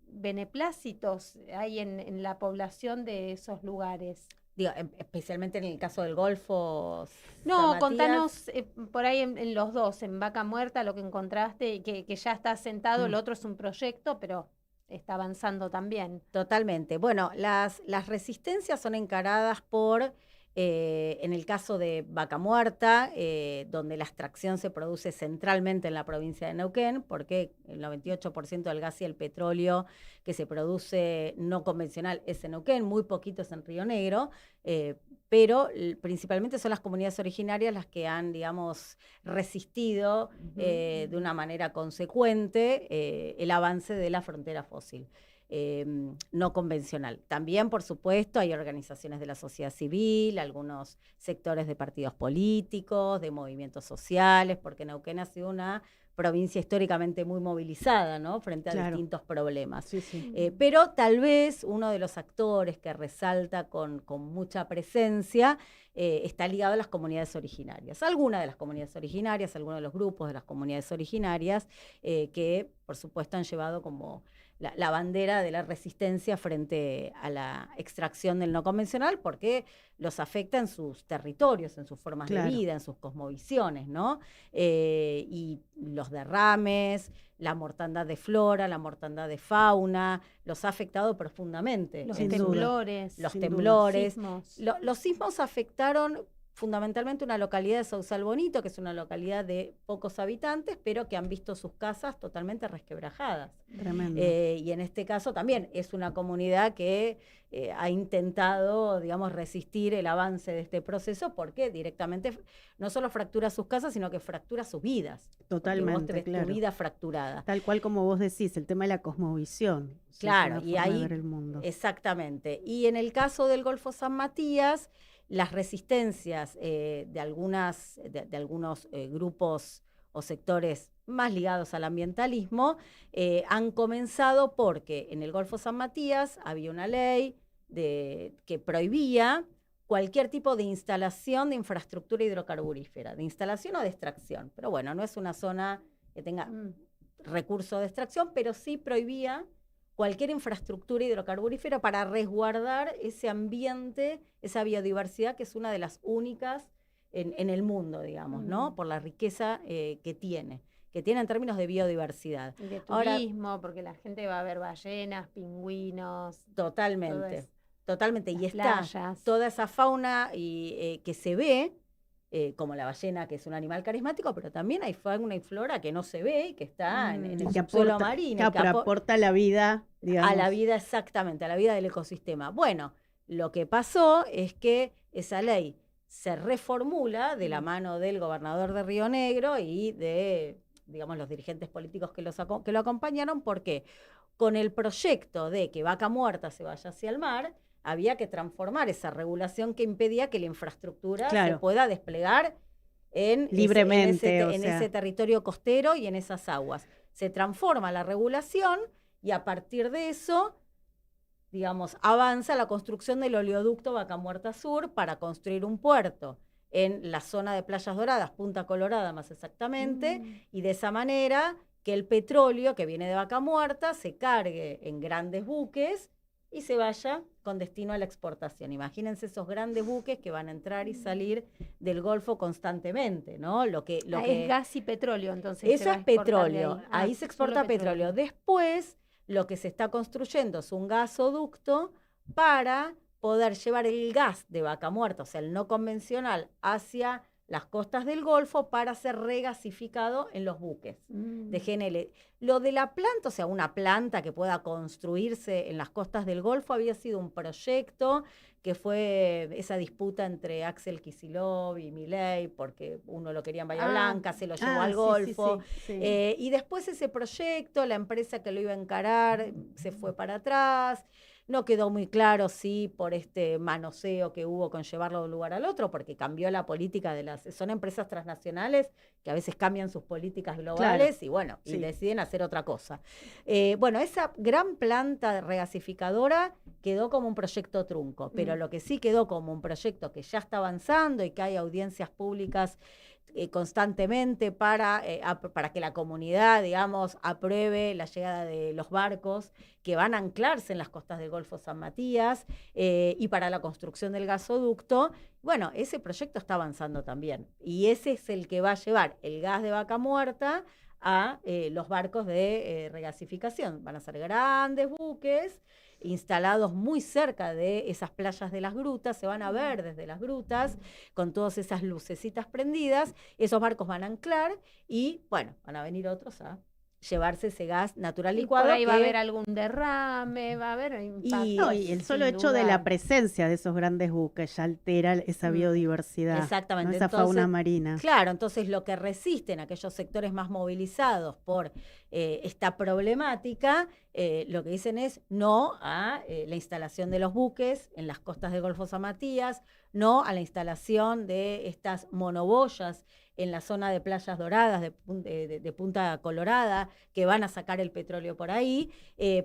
beneplácitos hay en la población de esos lugares. Digo, especialmente en el caso del Golfo. No, contanos por ahí en los dos, en Vaca Muerta, lo que encontraste, que ya está asentado, el otro es un proyecto, pero está avanzando también. Totalmente. Bueno, las resistencias son encaradas por, en el caso de Vaca Muerta, donde la extracción se produce centralmente en la provincia de Neuquén, porque el 98% del gas y el petróleo que se produce no convencional es en Neuquén, muy poquito es en Río Negro, pero principalmente son las comunidades originarias las que han, digamos, resistido de una manera consecuente el avance de la frontera fósil. No convencional. También, por supuesto, hay organizaciones de la sociedad civil, algunos sectores de partidos políticos, de movimientos sociales, porque Neuquén ha sido una provincia históricamente muy movilizada, ¿no? Frente a distintos problemas. Pero tal vez uno de los actores que resalta con mucha presencia está ligado a las comunidades originarias. Algunas de las comunidades originarias, algunos de los grupos de las comunidades originarias que, por supuesto, han llevado como la bandera de la resistencia frente a la extracción del no convencional, porque los afecta en sus territorios, en sus formas de vida, en sus cosmovisiones, ¿no? Y los derrames, la mortandad de flora, la mortandad de fauna, los ha afectado profundamente. Los temblores. Los temblores. Sismos. Los sismos afectaron fundamentalmente una localidad de Sausal Bonito, que es una localidad de pocos habitantes, pero que han visto sus casas totalmente resquebrajadas. Tremendo. Y en este caso también es una comunidad que ha intentado, digamos, resistir el avance de este proceso porque directamente no solo fractura sus casas, sino que fractura sus vidas. Totalmente, Porque vos tenés claro. tu vida fracturada. Tal cual como vos decís, el tema de la cosmovisión. Sí, Claro, es una y forma de ahí, ver el mundo. exactamente. Y en el caso del Golfo San Matías, las resistencias de algunos grupos o sectores más ligados al ambientalismo han comenzado porque en el Golfo San Matías había una ley que prohibía cualquier tipo de instalación de infraestructura hidrocarburífera, de instalación o de extracción. Pero bueno, no es una zona que tenga recurso de extracción, pero sí prohibía cualquier infraestructura hidrocarburífera para resguardar ese ambiente, esa biodiversidad que es una de las únicas en el mundo, digamos, ¿no? Por la riqueza que tiene en términos de biodiversidad. Y de Ahora, turismo, porque la gente va a ver ballenas, pingüinos. totalmente. Y las está playas. toda esa fauna que se ve, como la ballena, que es un animal carismático, pero también hay fauna y flora que no se ve y que está en el Que subsuelo aporta, marino. claro, que pero aporta a la vida, digamos. a la vida, exactamente, a la vida del ecosistema. Bueno, lo que pasó es que esa ley se reformula de la mano del gobernador de Río Negro y de, digamos, los dirigentes políticos que lo acompañaron, porque con el proyecto de que Vaca Muerta se vaya hacia el mar, había que transformar esa regulación que impedía que la infraestructura Claro. se pueda desplegar Libremente, en ese territorio costero y en esas aguas. Se transforma la regulación y a partir de eso, digamos, avanza la construcción del oleoducto Vaca Muerta Sur para construir un puerto en la zona de Playas Doradas, Punta Colorada más exactamente, y de esa manera que el petróleo que viene de Vaca Muerta se cargue en grandes buques y se vaya con destino a la exportación. Imagínense esos grandes buques que van a entrar y salir del Golfo constantemente, ¿no? Es gas y petróleo, entonces. se Eso va a es exportar de petróleo, ahí. ahí se exporta solo petróleo. Después, lo que se está construyendo es un gasoducto para poder llevar el gas de Vaca Muerta, o sea, el no convencional, hacia las costas del Golfo para ser regasificado en los buques de GNL. Lo de la planta, o sea, una planta que pueda construirse en las costas del Golfo, había sido un proyecto que fue esa disputa entre Axel Kicillof y Milei, porque uno lo quería en Bahía Blanca, se lo llevó al Golfo. Sí. Y después ese proyecto, la empresa que lo iba a encarar, se fue para atrás. No quedó muy claro si por este manoseo que hubo con llevarlo de un lugar al otro, porque cambió la política de son empresas transnacionales que a veces cambian sus políticas globales y bueno, y deciden hacer otra cosa. Bueno, esa gran planta regasificadora quedó como un proyecto trunco, pero lo que sí quedó como un proyecto que ya está avanzando y que hay audiencias públicas constantemente para que la comunidad, digamos, apruebe la llegada de los barcos que van a anclarse en las costas del Golfo San Matías y para la construcción del gasoducto. Bueno, ese proyecto está avanzando también y ese es el que va a llevar el gas de Vaca Muerta a los barcos de regasificación. Van a ser grandes buques instalados muy cerca de esas playas de las grutas, se van a ver desde las grutas con todas esas lucecitas prendidas, esos barcos van a anclar y, bueno, van a venir otros a llevarse ese gas natural Y licuado. por ahí va a haber algún derrame, va a haber impactos. Y el solo sin hecho de duda. la presencia de esos grandes buques ya altera esa biodiversidad, Exactamente. ¿no? Esa Entonces, fauna marina. Claro, entonces lo que resisten aquellos sectores más movilizados por esta problemática, lo que dicen es no a la instalación de los buques en las costas del Golfo San Matías, no a la instalación de estas monoboyas en la zona de Playas Doradas, de Punta Colorada, que van a sacar el petróleo por ahí,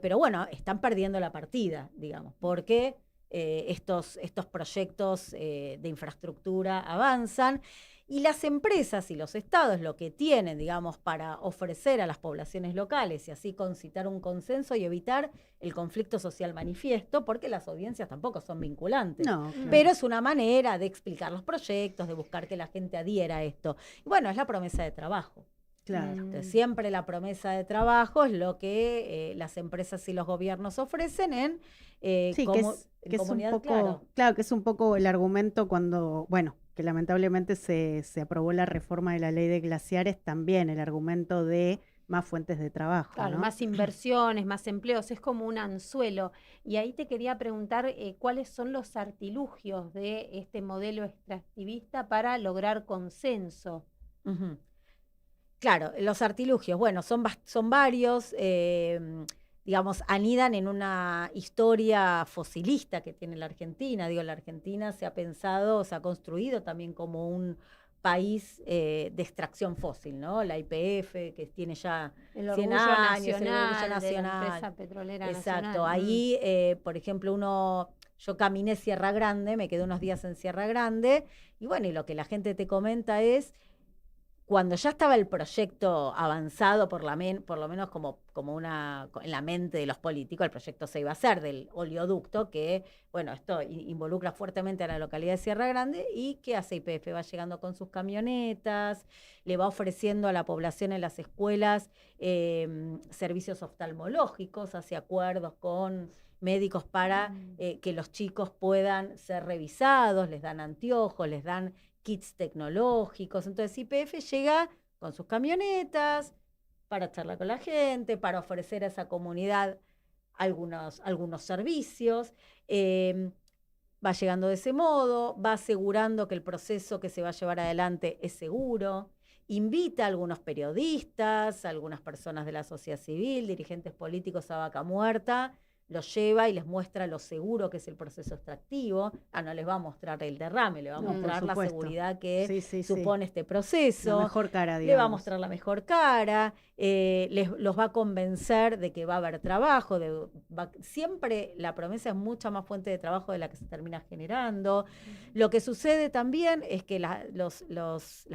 pero bueno, están perdiendo la partida, digamos, porque estos proyectos de infraestructura avanzan y las empresas y los estados lo que tienen, digamos, para ofrecer a las poblaciones locales y así concitar un consenso y evitar el conflicto social manifiesto, porque las audiencias tampoco son vinculantes. No, claro. Pero es una manera de explicar los proyectos, de buscar que la gente adhiera a esto. Y bueno, es la promesa de trabajo. Claro. Entonces, siempre la promesa de trabajo es lo que las empresas y los gobiernos ofrecen Sí, que es un comunidad, poco, claro, que es un poco el argumento cuando, bueno, que lamentablemente se aprobó la reforma de la ley de glaciares, también el argumento de más fuentes de trabajo, Claro, ¿no? más inversiones, más empleos, es como un anzuelo. Y ahí te quería preguntar cuáles son los artilugios de este modelo extractivista para lograr consenso. Ujú. Claro, los artilugios, bueno, son varios, digamos, anidan en una historia fosilista que tiene la Argentina. Digo, la Argentina se ha pensado, se ha construido también como un país de extracción fósil, ¿no? La YPF, que tiene ya El 100 orgullo años, el orgullo nacional de la nacional. empresa petrolera Exacto, nacional. ahí, por ejemplo, yo caminé Sierra Grande, me quedé unos días en Sierra Grande, y bueno, y lo que la gente te comenta es, cuando ya estaba el proyecto avanzado, por lo menos como en la mente de los políticos, el proyecto se iba a hacer del oleoducto, que, bueno, esto involucra fuertemente a la localidad de Sierra Grande, y ¿qué hace YPF? Va llegando con sus camionetas, le va ofreciendo a la población en las escuelas servicios oftalmológicos, hace acuerdos con médicos para que los chicos puedan ser revisados, les dan anteojos, les dan kits tecnológicos. Entonces YPF llega con sus camionetas para charlar con la gente, para ofrecer a esa comunidad algunos servicios. Va llegando de ese modo, va asegurando que el proceso que se va a llevar adelante es seguro, invita a algunos periodistas, a algunas personas de la sociedad civil, dirigentes políticos a Vaca Muerta, los lleva y les muestra lo seguro que es el proceso extractivo. No les va a mostrar el derrame, le va a No, por mostrar la supuesto. seguridad que Sí. supone este proceso. La mejor cara, Le va a digamos. mostrar la mejor cara, los va a convencer de que va a haber trabajo. Siempre la promesa es mucha más fuente de trabajo de la que se termina generando. Lo que sucede también es que las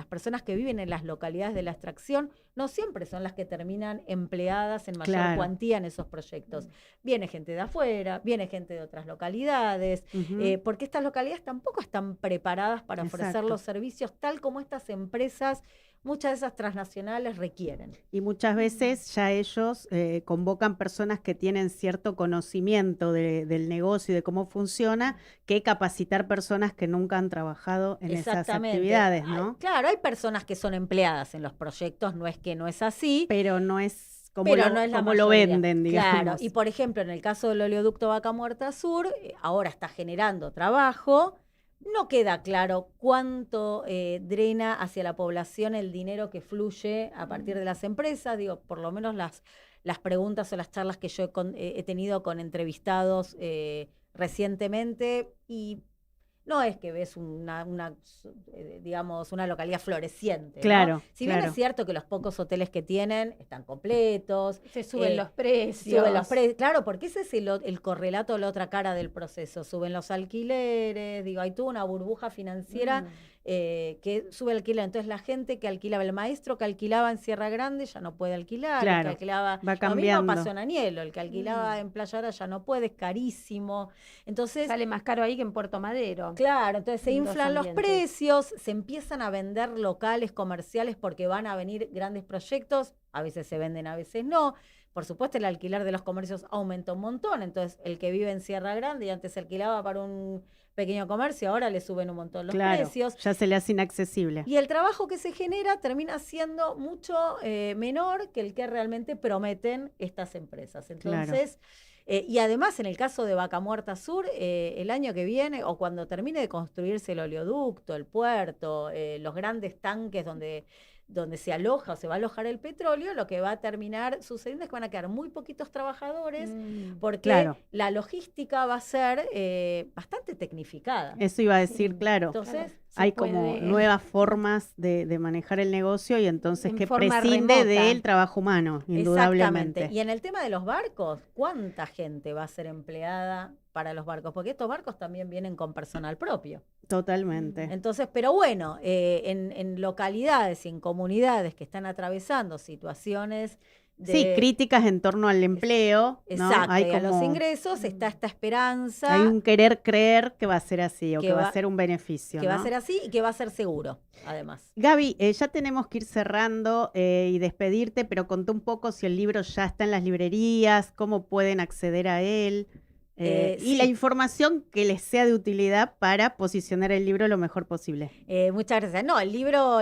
personas que viven en las localidades de la extracción no siempre son las que terminan empleadas en mayor Claro. cuantía en esos proyectos. Viene gente de afuera, viene gente de otras localidades, Ujú. porque estas localidades tampoco están preparadas para ofrecer Exacto. los servicios tal como estas empresas, muchas de esas transnacionales, requieren. Y muchas veces ya ellos convocan personas que tienen cierto conocimiento del negocio y de cómo funciona, que capacitar personas que nunca han trabajado en esas Exactamente. actividades, ¿no? Claro, hay personas que son empleadas en los proyectos, no es que no es así. Pero no es como Pero lo, no es la como lo mayoría. venden, digamos. Claro, y por ejemplo, en el caso del oleoducto Vaca Muerta Sur, ahora está generando trabajo. No queda claro cuánto drena hacia la población el dinero que fluye a partir de las empresas. Digo, por lo menos las preguntas o las charlas que yo he tenido con entrevistados recientemente, y no es que ves digamos, una localidad floreciente, ¿no? Claro, Si bien claro. es cierto que los pocos hoteles que tienen están completos, Se suben los precios. suben los precios, claro, porque ese es el correlato, la otra cara del proceso. Suben los alquileres, digo, hay toda una burbuja financiera que sube el alquiler. Entonces la gente que alquilaba, el maestro que alquilaba en Sierra Grande ya no puede alquilar, el Claro, que alquilaba, va lo cambiando. mismo pasó en Anielo, el que alquilaba en Playa Ara ya no puede, es carísimo. Entonces, Sale más caro ahí que en Puerto Madero. claro, entonces se Dos inflan los ambientes. precios, se empiezan a vender locales comerciales porque van a venir grandes proyectos, a veces se venden, a veces no. Por supuesto, el alquiler de los comercios aumenta un montón, entonces el que vive en Sierra Grande y antes se alquilaba para un pequeño comercio, ahora le suben un montón los Claro, precios. ya se le hace inaccesible. Y el trabajo que se genera termina siendo mucho menor que el que realmente prometen estas empresas. Entonces, y además en el caso de Vaca Muerta Sur, el año que viene, o cuando termine de construirse el oleoducto, el puerto, los grandes tanques donde se aloja o se va a alojar el petróleo, lo que va a terminar sucediendo es que van a quedar muy poquitos trabajadores, porque Claro. la logística va a ser bastante tecnificada. Eso iba a decir, claro. Entonces, Hay se como puede- nuevas formas de manejar el negocio y entonces En que forma prescinde remota. del trabajo humano, indudablemente. exactamente. Y en el tema de los barcos, ¿cuánta gente va a ser empleada para los barcos? Porque estos barcos también vienen con personal propio. Totalmente. Entonces, pero bueno, en localidades y en comunidades que están atravesando situaciones de... Sí, críticas en torno al empleo, ¿no? Exacto, Hay y a los como- ingresos está esta esperanza Hay un querer creer que va a ser así o Que que va va- a ser un beneficio, que va a ¿no? ser así y que va a ser seguro, además. Gaby, ya tenemos que ir cerrando y despedirte, pero contá un poco si el libro ya está en las librerías, cómo pueden acceder a él. Y Sí. la información que les sea de utilidad para posicionar el libro lo mejor posible. Muchas gracias. No, el libro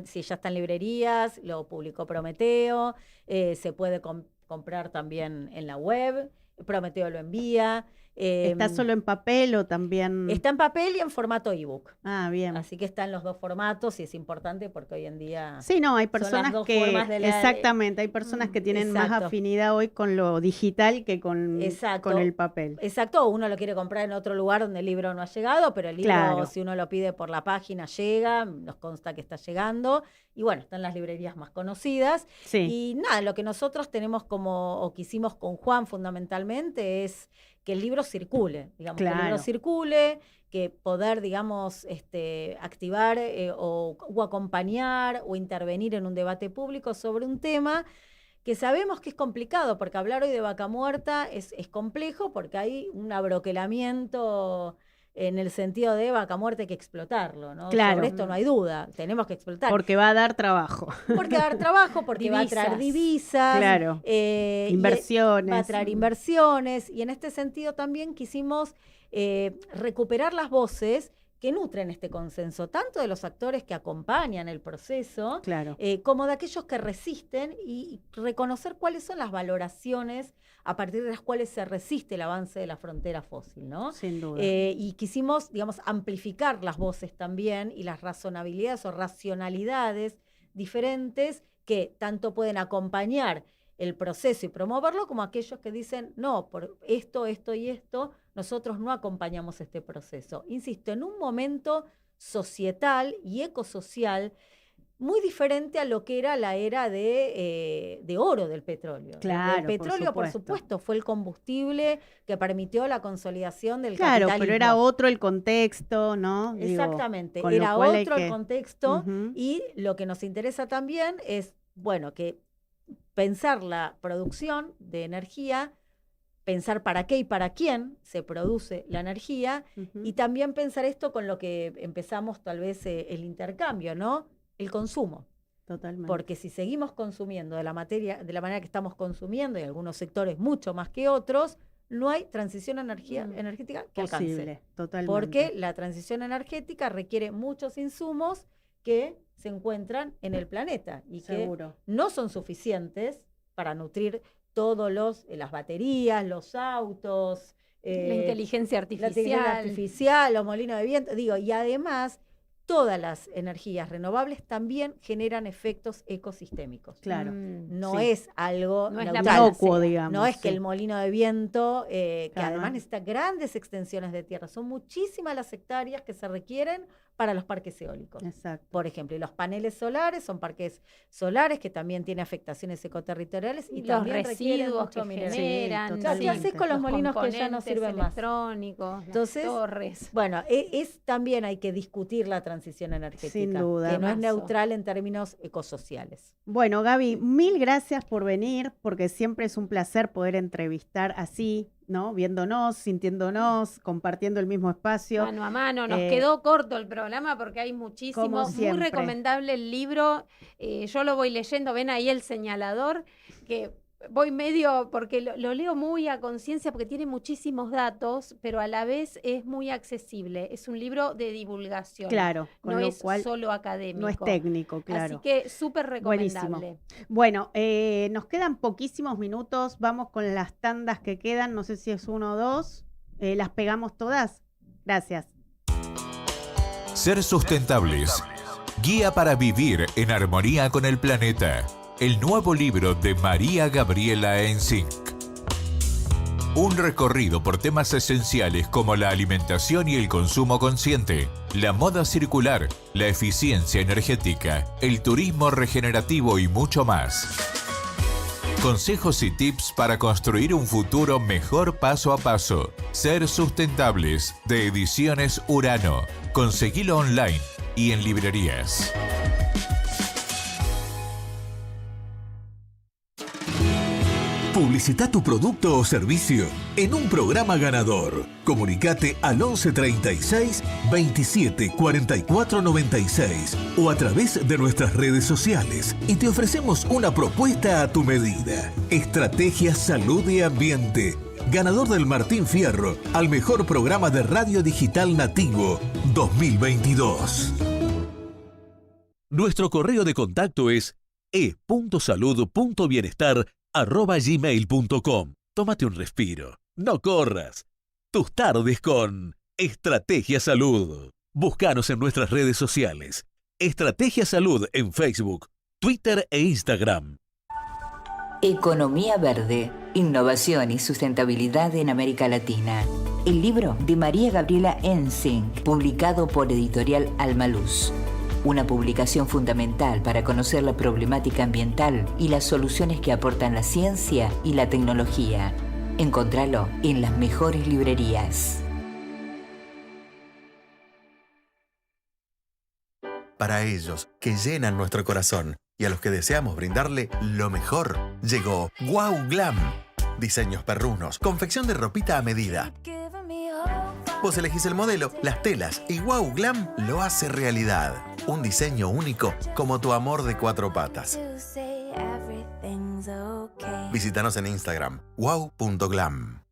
sí, ya está en librerías, lo publicó Prometeo, se puede comprar también en la web, Prometeo lo envía. ¿Está solo en papel o también...? Está en papel y en formato ebook. Ah, bien. Así que está en los dos formatos y es importante porque hoy en día... Sí, no, hay son las personas dos que... formas de leer. Exactamente, hay personas que tienen más Exacto. afinidad hoy con lo digital que con Exacto. el papel. Exacto, uno lo quiere comprar en otro lugar donde el libro no ha llegado, pero el libro, Claro. si uno lo pide por la página, llega, nos consta que está llegando, y bueno, están las librerías más conocidas. Sí, Y nada, lo que nosotros tenemos o que hicimos con Juan fundamentalmente es que el libro circule, digamos, que el libro Claro. circule, que poder, digamos, activar o acompañar o intervenir en un debate público sobre un tema que sabemos que es complicado, porque hablar hoy de vaca muerta es complejo, porque hay un abroquelamiento en el sentido de vaca muerta hay que explotarlo, ¿no? Claro. Sobre esto no hay duda, tenemos que explotar. porque va a dar trabajo. Porque va a dar trabajo, porque va a traer divisas, Claro. y Inversiones. va a traer inversiones, y en este sentido también quisimos recuperar las voces que nutren este consenso, tanto de los actores que acompañan el proceso, Claro. como de aquellos que resisten, y reconocer cuáles son las valoraciones a partir de las cuales se resiste el avance de la frontera fósil, ¿no? Sin duda. Y quisimos, digamos, amplificar las voces también y las razonabilidades o racionalidades diferentes que tanto pueden acompañar el proceso y promoverlo, como aquellos que dicen, no, por esto, esto y esto, nosotros no acompañamos este proceso. Insisto, en un momento societal y ecosocial muy diferente a lo que era la era de oro del petróleo. Claro, El petróleo, por supuesto, fue el combustible que permitió la consolidación del Claro, capitalismo. pero era otro el contexto, ¿no? Digo, Exactamente, con lo era cual hay otro el que- contexto. Ujú. Y lo que nos interesa también es, bueno, que pensar la producción de energía, pensar para qué y para quién se produce la energía, Ujú. y también pensar esto con lo que empezamos tal vez el intercambio, ¿no? El consumo. Totalmente. Porque si seguimos consumiendo de la manera que estamos consumiendo, y algunos sectores mucho más que otros, no hay transición energética que alcance. Posible, totalmente. Porque la transición energética requiere muchos insumos que se encuentran en el planeta y Seguro. que no son suficientes para nutrir todos las baterías, los autos, La inteligencia la inteligencia artificial. artificial, los molinos de viento, y además todas las energías renovables también generan efectos ecosistémicos. Claro. No Sí. es algo No es la neutral. Inocuo, panacea. digamos. No es sí. que el molino de viento, que Claro. además necesita grandes extensiones de tierra, son muchísimas las hectáreas que se requieren para los parques eólicos. Exacto. Por ejemplo, y los paneles solares son parques solares que también tienen afectaciones ecoterritoriales y Y los también requieren residuos mucho que mineral. generan. Sí, totalmente. ¿Qué haces con los molinos que ya no componentes sirven más? electrónicos, Entonces, las torres. Bueno, también hay que discutir la transición energética, Sin duda. que no es Temazo. neutral en términos ecosociales. Bueno, Gaby, mil gracias por venir, porque siempre es un placer poder entrevistar así, ¿no? Viéndonos, sintiéndonos, compartiendo el mismo espacio. Mano a mano, nos Eh, quedó corto el programa porque hay muchísimo, como muy siempre. recomendable el libro, yo lo voy leyendo, ven ahí el señalador, que voy medio, porque lo leo muy a conciencia porque tiene muchísimos datos, pero a la vez es muy accesible, es un libro de divulgación, Claro, con no lo es cual solo académico. no es técnico, claro. Así que súper Buenísimo. recomendable. Bueno, nos quedan poquísimos minutos, vamos con las tandas que quedan, no sé si es 1 o 2, ¿las pegamos todas? Gracias. Ser sustentables. Guía para vivir en armonía con el planeta. El nuevo libro de María Gabriela Enzink. Un recorrido por temas esenciales como la alimentación y el consumo consciente, la moda circular, la eficiencia energética, el turismo regenerativo y mucho más. Consejos y tips para construir un futuro mejor paso a paso. Ser sustentables, de Ediciones Urano. Conseguilo online y en librerías. Publicita tu producto o servicio en un programa ganador. Comunicate al 11 36 27 44 96 o a través de nuestras redes sociales y te ofrecemos una propuesta a tu medida. Estrategia Salud y Ambiente. ganador del Martín Fierro al mejor programa de radio digital nativo 2022. Nuestro correo de contacto es e.salud.bienestar@gmail.com. Tómate un respiro, no corras. Tus tardes con Estrategia Salud. Búscanos en nuestras redes sociales. Estrategia Salud en Facebook, Twitter e Instagram. Economía Verde, Innovación y Sustentabilidad en América Latina. El libro de María Gabriela Ensink, publicado por Editorial Almaluz. Una publicación fundamental para conocer la problemática ambiental y las soluciones que aportan la ciencia y la tecnología. Encontralo en las mejores librerías. Para ellos que llenan nuestro corazón y a los que deseamos brindarle lo mejor, llegó Wow Glam. Diseños perrunos, confección de ropita a medida. Vos elegís el modelo, las telas y Wow Glam lo hace realidad. Un diseño único como tu amor de 4 patas. Visítanos en Instagram, wow.glam.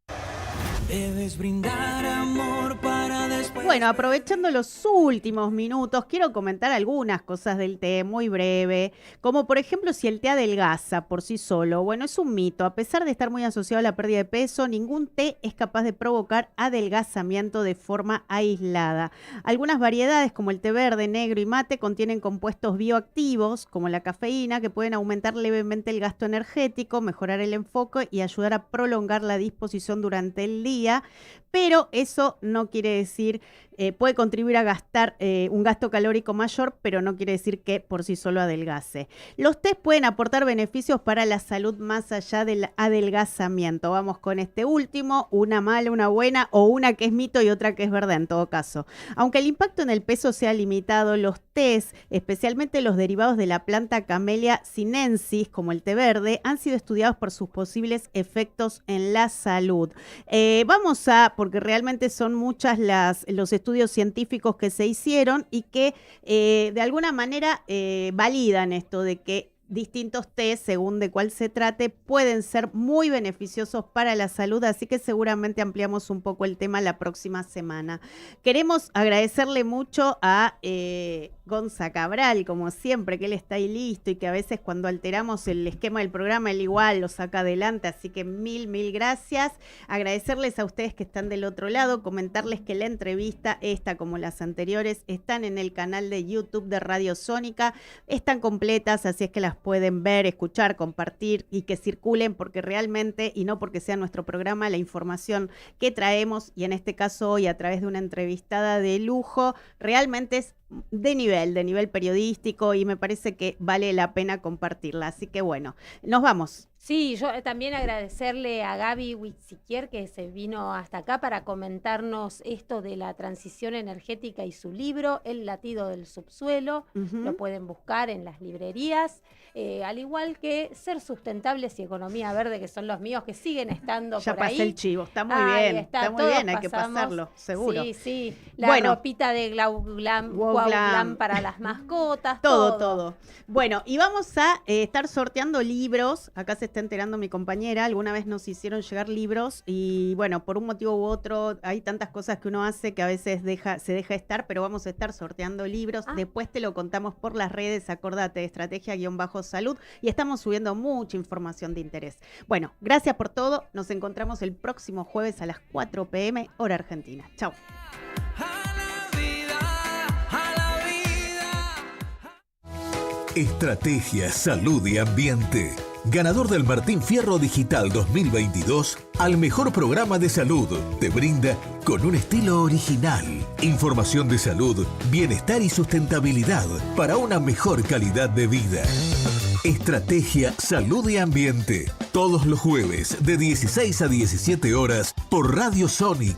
Debes brindar amor para después. Bueno, aprovechando los últimos minutos, quiero comentar algunas cosas del té muy breve, como por ejemplo si el té adelgaza por sí solo. Bueno, es un mito. A pesar de estar muy asociado a la pérdida de peso, ningún té es capaz de provocar adelgazamiento de forma aislada. Algunas variedades, como el té verde, negro y mate, contienen compuestos bioactivos, como la cafeína, que pueden aumentar levemente el gasto energético, mejorar el enfoque y ayudar a prolongar la disposición durante el día. Pero eso no quiere decir, puede contribuir a gastar un gasto calórico mayor, pero no quiere decir que por sí solo adelgace. Los tés pueden aportar beneficios para la salud más allá del adelgazamiento. Vamos con este último, una mala, una buena, o una que es mito y otra que es verdad en todo caso. Aunque el impacto en el peso sea limitado, los tés, especialmente los derivados de la planta Camellia sinensis, como el té verde, han sido estudiados por sus posibles efectos en la salud. Vamos a, porque realmente son muchas los estudios científicos que se hicieron y que de alguna manera validan esto de que distintos tés, según de cuál se trate, pueden ser muy beneficiosos para la salud, así que seguramente ampliamos un poco el tema la próxima semana. Queremos agradecerle mucho a Gonza Cabral, como siempre, que él está ahí listo y que a veces cuando alteramos el esquema del programa, él igual lo saca adelante, así que mil gracias. Agradecerles a ustedes que están del otro lado, comentarles que la entrevista, esta como las anteriores, están en el canal de YouTube de Radio Sónica, están completas, así es que las pueden ver, escuchar, compartir y que circulen, porque realmente, y no porque sea nuestro programa, la información que traemos, y en este caso hoy a través de una entrevistada de lujo, realmente es de nivel periodístico, y me parece que vale la pena compartirla. Así que bueno, nos vamos. Sí, yo también agradecerle a Gaby Huitziquier que se vino hasta acá para comentarnos esto de la transición energética y su libro, El latido del subsuelo. Lo pueden buscar en las librerías, al igual que Ser Sustentables y Economía Verde, que son los míos, que siguen estando ya por ahí. Ya pasé el chivo, está muy bien, está muy bien, hay que pasarlo, seguro. Sí, la ropita de Wow Glam para las mascotas, todo. Bueno, y vamos a estar sorteando libros. Acá se está enterando mi compañera, alguna vez nos hicieron llegar libros y bueno, por un motivo u otro hay tantas cosas que uno hace que a veces se deja estar, pero vamos a estar sorteando libros. Después te lo contamos por las redes, acordate, de Estrategia-Salud, y estamos subiendo mucha información de interés. Bueno, gracias por todo, nos encontramos el próximo jueves a las 4 p.m. hora argentina. Chau. Estrategia, Salud y Ambiente. Ganador del Martín Fierro Digital 2022 al mejor programa de salud. Te brinda con un estilo original. Información de salud, bienestar y sustentabilidad para una mejor calidad de vida. Estrategia, Salud y Ambiente. Todos los jueves de 16 a 17 horas por Radio Sónica.